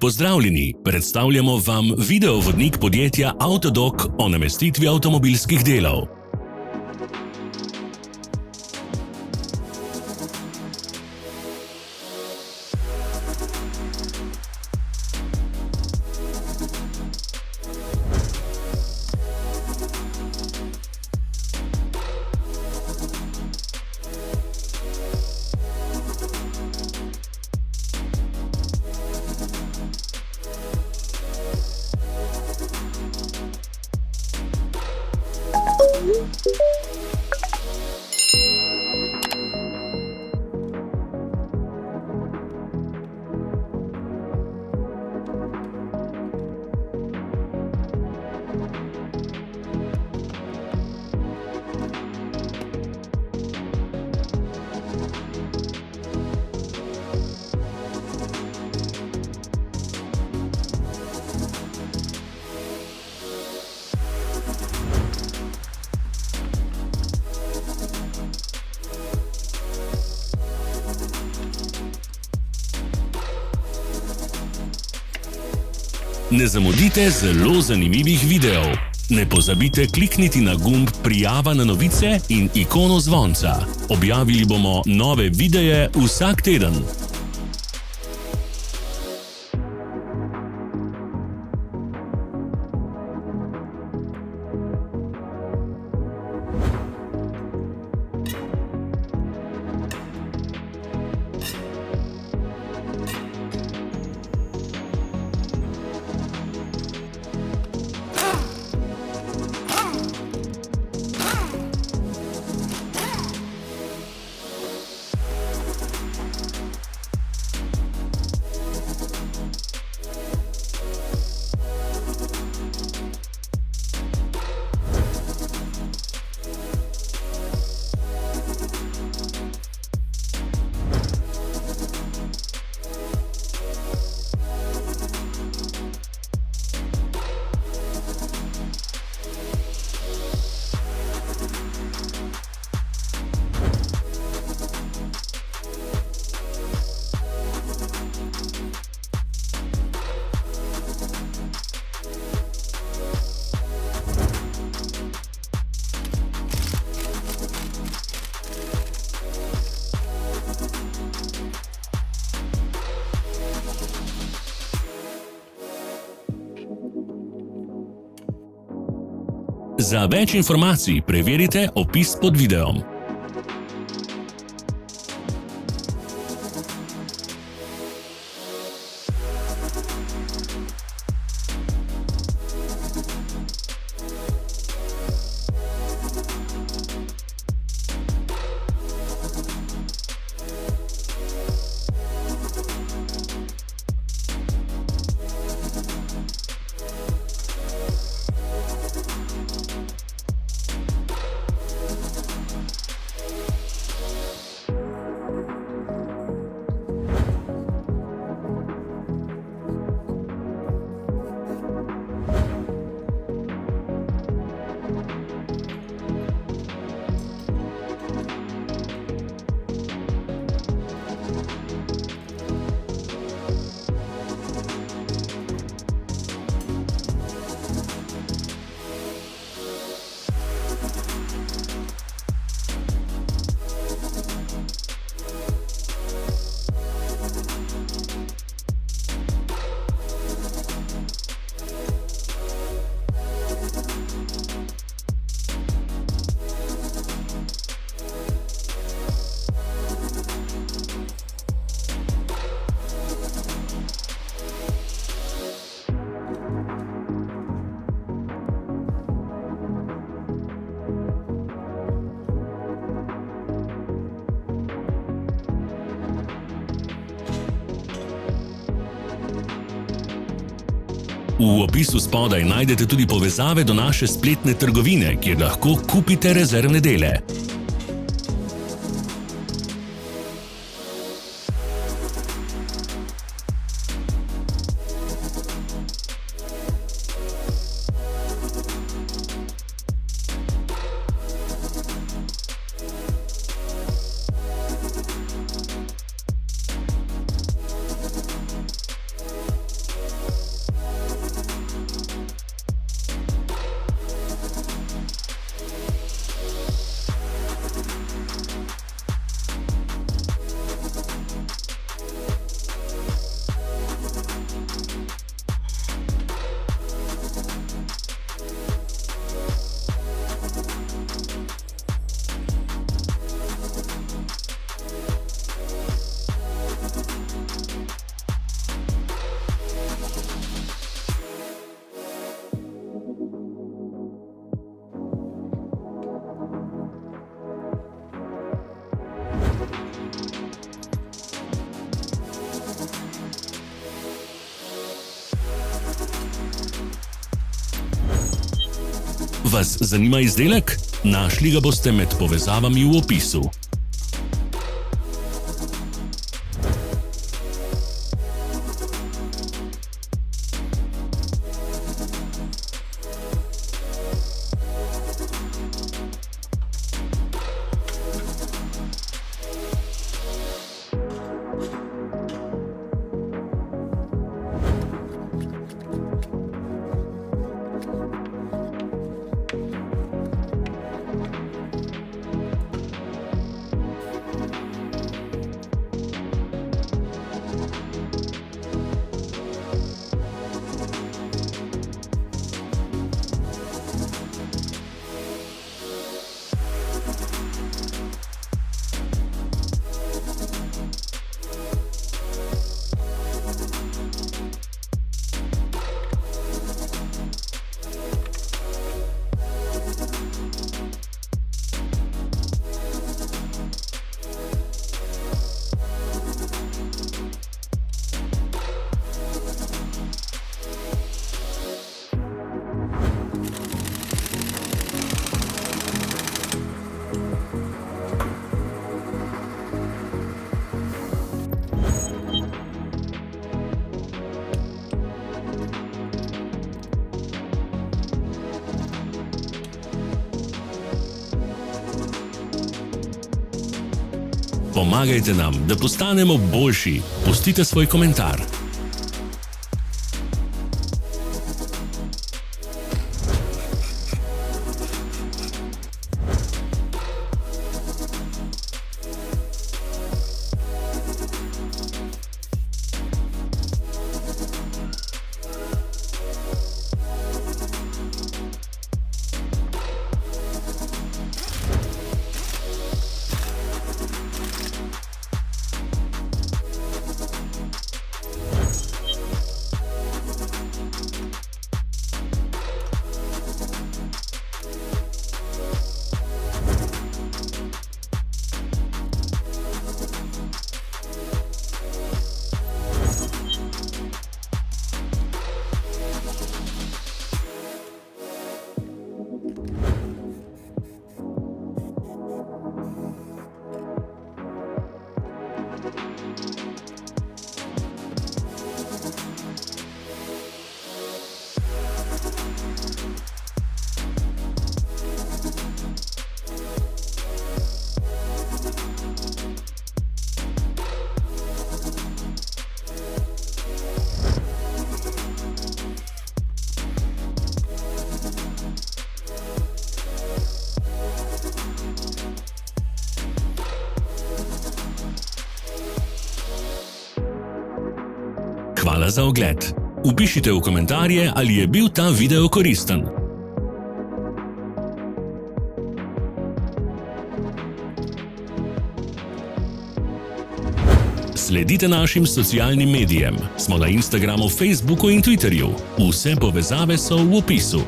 Pozdravljeni, predstavljamo vam videovodnik podjetja Avtodok o namestitvi avtomobilskih delov. Ne zamudite zelo zanimivih videov. Ne pozabite klikniti na gumb Prijava na novice in ikono zvonca. Objavili bomo nove videe vsak teden. Za več informacij preverite opis pod videom. V opisu spodaj najdete tudi povezave do naše spletne trgovine, kjer lahko kupite rezervne dele. Vas zanima izdelek? Našli ga boste med povezavami v opisu. Pomagajte nam, da postanemo boljši. Pustite svoj komentar. Hvala za ogled. Vpišite v komentarje, ali je bil ta video koristen. Sledite našim socialnim medijem. Smo na Instagramu, Facebooku in Twitterju. Vse povezave so v opisu.